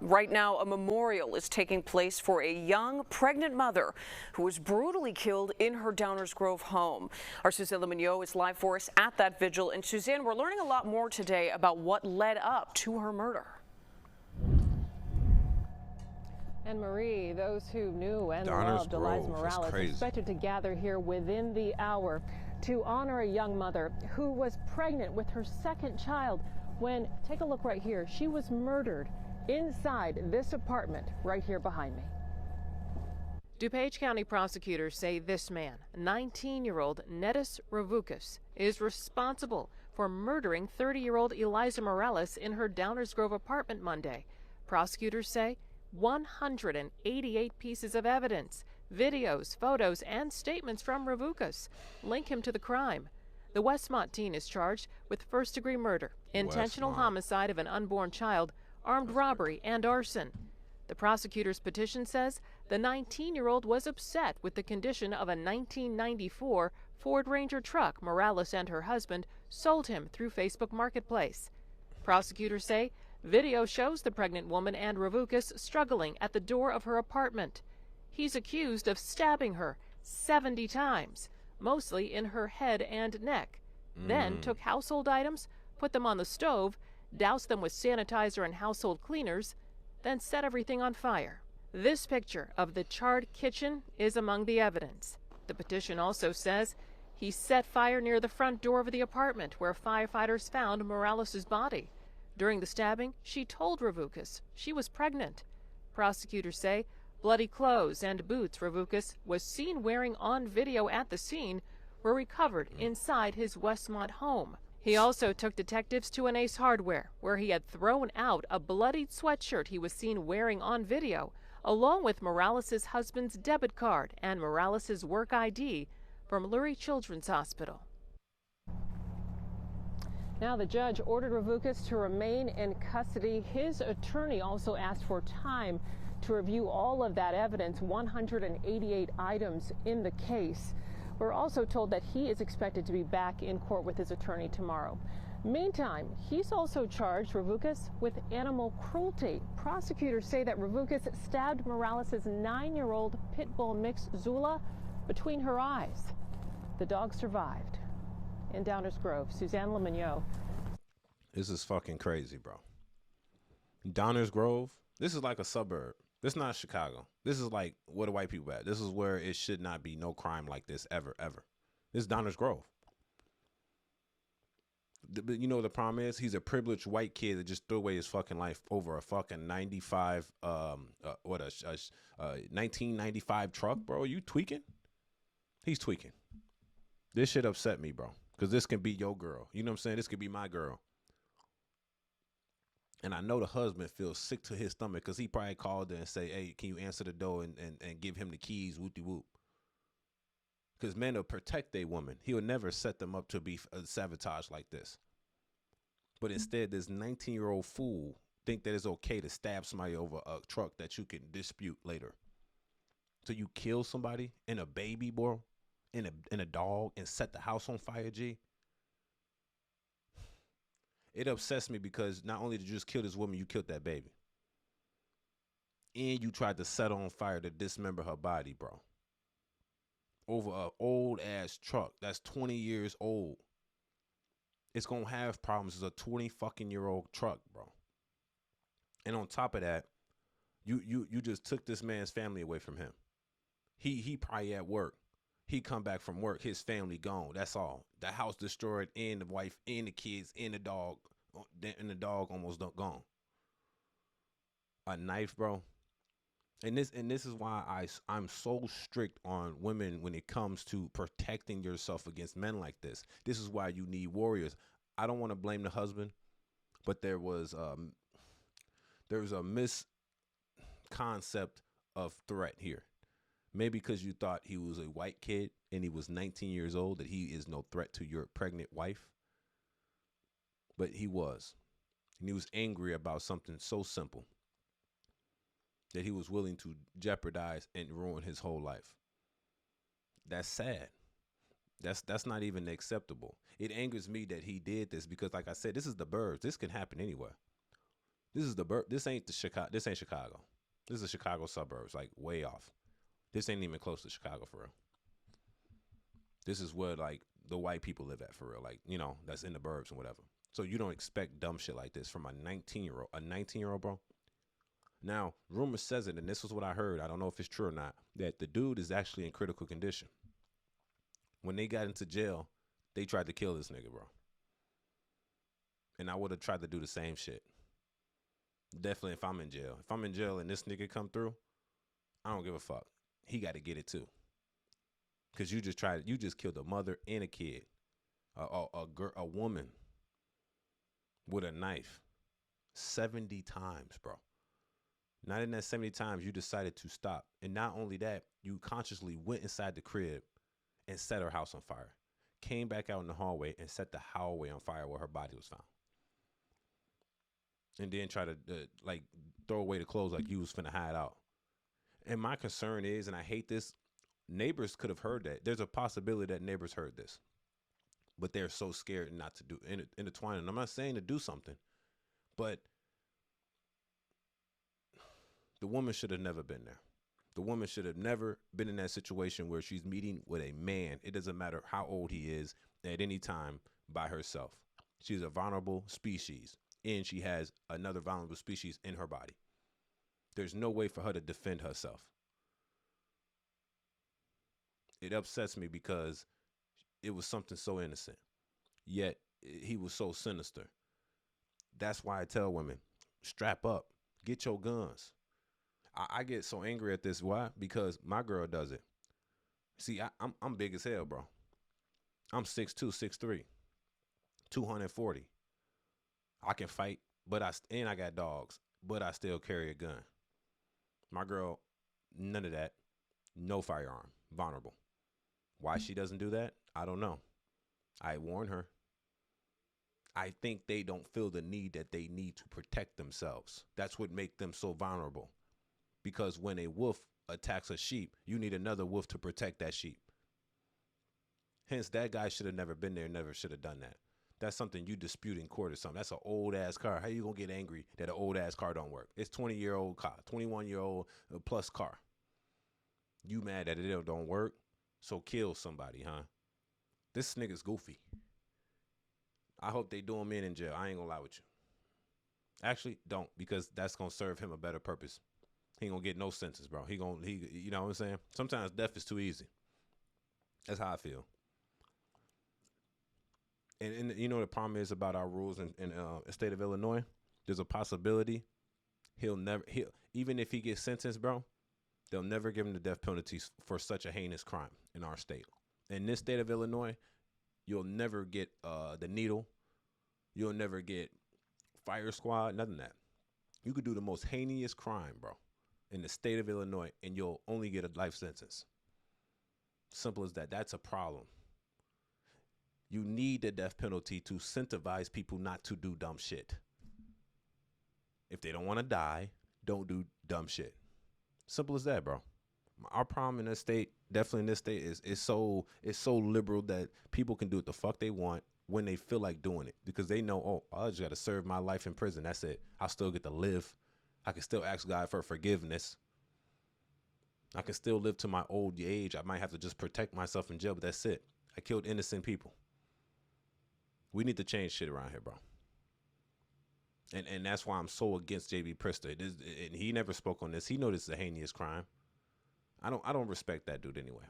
Right now, a memorial is taking place for a young pregnant mother who was brutally killed in her Downers Grove home. Our Suzanne Mignot is live for us at that vigil. And Suzanne, we're learning a lot more today about what led up to her murder. And Marie, those who knew and Downers loved Grove, Eliza Morales expected to gather here within the hour to honor a young mother who was pregnant with her second child when, take a look right here, she was murdered inside this apartment right here behind me. DuPage County prosecutors say this man, 19-year-old Netis Ravukas, is responsible for murdering 30-year-old Eliza Morales in her Downers Grove apartment Monday. Prosecutors say 188 pieces of evidence, videos, photos, and statements from Ravukas link him to the crime. The Westmont teen is charged with first-degree murder, intentional homicide of an unborn child, armed robbery, and arson. The prosecutor's petition says the 19-year-old was upset with the condition of a 1994 Ford Ranger truck Morales and her husband sold him through Facebook Marketplace. Prosecutors say video shows the pregnant woman and Ravukas struggling at the door of her apartment. He's accused of stabbing her 70 times, mostly in her head and neck. Then took household items, put them on the stove, doused them with sanitizer and household cleaners, then set everything on fire. This picture of the charred kitchen is among the evidence. The petition also says he set fire near the front door of the apartment where firefighters found Morales' body. During the stabbing, she told Ravukas she was pregnant. Prosecutors say bloody clothes and boots Ravukas was seen wearing on video at the scene were recovered inside his Westmont home. He also took detectives to an Ace Hardware, where he had thrown out a bloodied sweatshirt he was seen wearing on video, along with Morales' husband's debit card and Morales' work ID from Lurie Children's Hospital. Now, the judge ordered Ravukas to remain in custody. His attorney also asked for time to review all of that evidence, 188 items in the case. We're also told that he is expected to be back in court with his attorney tomorrow. Meantime, he's also charged, Ravukas, with animal cruelty. Prosecutors say that Ravukas stabbed Morales' 9-year-old pit bull mix Zula between her eyes. The dog survived. In Downers Grove, Suzanne Mignot. This is fucking crazy, bro. Downers Grove, this is like a suburb. This is not Chicago. This is like where the white people at. This is where it should not be no crime like this ever, ever. This is Downers Grove. But you know what the problem is? He's a privileged white kid that just threw away his fucking life over a fucking 1995 truck, bro. You tweaking? He's tweaking. This shit upset me, bro. Because this can be your girl. You know what I'm saying? This could be my girl. And I know the husband feels sick to his stomach because he probably called her and say, hey, can you answer the door and give him the keys, whoop-de-whoop. Because men will protect their woman. He will never set them up to be sabotaged like this. But instead, this 19-year-old fool think that it's okay to stab somebody over a truck that you can dispute later. So you kill somebody and a baby, bro, and a dog and set the house on fire, G. It upsets me because not only did you just kill this woman, you killed that baby. And you tried to set her on fire to dismember her body, bro. Over an old-ass truck that's 20 years old. It's going to have problems. It's a 20-fucking-year-old truck, bro. And on top of that, you just took this man's family away from him. He probably at work. He come back from work, his family gone. That's all. The house destroyed, and the wife, and the kids, and the dog almost gone. A knife, bro. And this is why I'm so strict on women when it comes to protecting yourself against men like this. This is why you need warriors. I don't want to blame the husband, but there was a misconcept of threat here. Maybe because you thought he was a white kid and he was 19 years old, that he is no threat to your pregnant wife. But he was. And he was angry about something so simple that he was willing to jeopardize and ruin his whole life. That's sad. That's not even acceptable. It angers me that he did this because, like I said, this is the burbs. This can happen anywhere. This is this ain't the Chicago. This ain't Chicago. This is the Chicago suburbs, like way off. This ain't even close to Chicago for real. This is where like the white people live at for real. Like, you know, that's in the burbs and whatever. So you don't expect dumb shit like this from a 19-year-old. A 19-year-old, bro. Now, rumor says it, and this is what I heard. I don't know if it's true or not, that the dude is actually in critical condition. When they got into jail, they tried to kill this nigga, bro. And I would have tried to do the same shit. Definitely if I'm in jail. If I'm in jail and this nigga come through, I don't give a fuck. He got to get it too. Because you just killed a mother and a kid. A woman with a knife 70 times, bro. Not in that 70 times you decided to stop. And not only that, you consciously went inside the crib and set her house on fire. Came back out in the hallway and set the hallway on fire where her body was found. And then try to like throw away the clothes like you was finna hide out. And my concern is, and I hate this, neighbors could have heard that. There's a possibility that neighbors heard this. But they're so scared not to intertwine. And I'm not saying to do something, but the woman should have never been there. The woman should have never been in that situation where she's meeting with a man. It doesn't matter how old he is at any time by herself. She's a vulnerable species, and she has another vulnerable species in her body. There's no way for her to defend herself. It upsets me because it was something so innocent, yet he was so sinister. That's why I tell women, strap up, get your guns. I get so angry at this. Why? Because my girl does it. See, I'm big as hell, bro. I'm 6'2", 6'3", 240. I can fight, but I got dogs, but I still carry a gun. My girl, none of that. No firearm. Vulnerable. Why she doesn't do that? I don't know. I warn her. I think they don't feel the need that they need to protect themselves. That's what makes them so vulnerable. Because when a wolf attacks a sheep, you need another wolf to protect that sheep. Hence, that guy should have never been there, never should have done that. That's something you dispute in court or something. That's an old-ass car. How you going to get angry that an old-ass car don't work? It's 20-year-old car, 21-year-old plus car. You mad that it don't work? So kill somebody, huh? This nigga's goofy. I hope they do him in jail. I ain't going to lie with you. Actually, don't, because that's going to serve him a better purpose. He ain't gonna get no sentence, bro. You know what I'm saying? Sometimes death is too easy. That's how I feel. And you know the problem is about our rules in the state of Illinois. There's a possibility even if he gets sentenced, bro, they'll never give him the death penalty for such a heinous crime in our state. In this state of Illinois, you'll never get the needle. You'll never get fire squad. Nothing of that. You could do the most heinous crime, bro, in the state of Illinois, and you'll only get a life sentence. Simple as that. That's a problem. You need the death penalty to incentivize people not to do dumb shit. If they don't want to die, don't do dumb shit. Simple as that, bro. Our problem in this state, definitely in this state, is so liberal that people can do what the fuck they want when they feel like doing it, because they know, oh, I just got to serve my life in prison. That's it. I'll still get to live. I can still ask God for forgiveness. I can still live to my old age. I might have to just protect myself in jail, but that's it. I killed innocent people. We need to change shit around here, bro. And that's why I'm so against J.B. Prister. And he never spoke on this. He knows this is a heinous crime. I don't respect that dude anyway.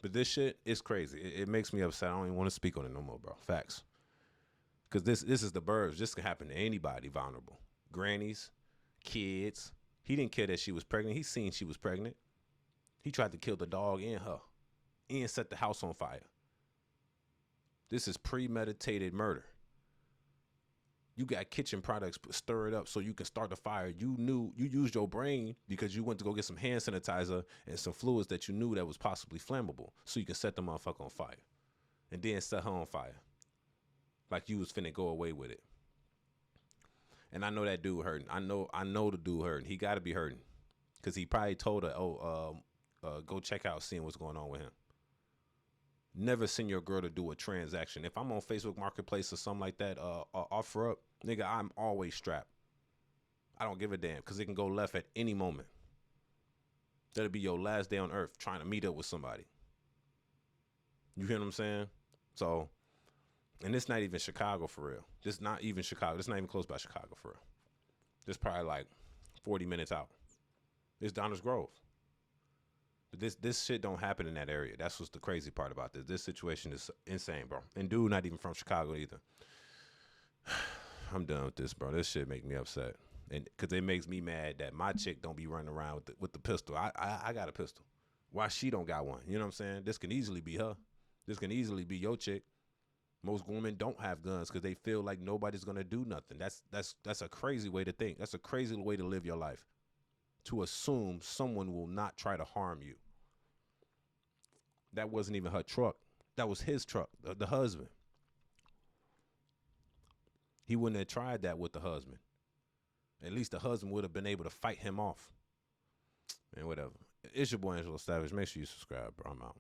But this shit is crazy. It makes me upset. I don't even want to speak on it no more, bro. Facts. Because this is the burbs. This can happen to anybody vulnerable. Grannies, kids. He didn't care that she was pregnant. He seen she was pregnant. He tried to kill the dog and her and set the house on fire. This is premeditated murder. You got kitchen products, stir it up so you can start the fire. You used your brain because you went to go get some hand sanitizer and some fluids that you knew that was possibly flammable, so you can set the motherfucker on fire and then set her on fire like you was finna go away with it. And I know that dude hurting. I know the dude hurting. He got to be hurting because he probably told her, go check out seeing what's going on with him. Never send your girl to do a transaction. If I'm on Facebook Marketplace or something like that, offer up, nigga, I'm always strapped. I don't give a damn because it can go left at any moment. That'll be your last day on earth trying to meet up with somebody. You hear what I'm saying? So, and it's not even Chicago for real. This not even Chicago. This not even close by Chicago for real. This probably like 40 minutes out. It's Downers Grove. But this shit don't happen in that area. That's what's the crazy part about this. This situation is insane, bro. And dude not even from Chicago either. I'm done with this, bro. This shit make me upset. And because it makes me mad that my chick don't be running around with the pistol. I got a pistol. Why she don't got one? You know what I'm saying? This can easily be her. This can easily be your chick. Most women don't have guns because they feel like nobody's gonna do nothing. That's a crazy way to think. That's a crazy way to live your life. To assume someone will not try to harm you. That wasn't even her truck. That was his truck, the husband. He wouldn't have tried that with the husband. At least the husband would have been able to fight him off. Man, whatever. It's your boy AngeloSavage. Make sure you subscribe, bro. I'm out.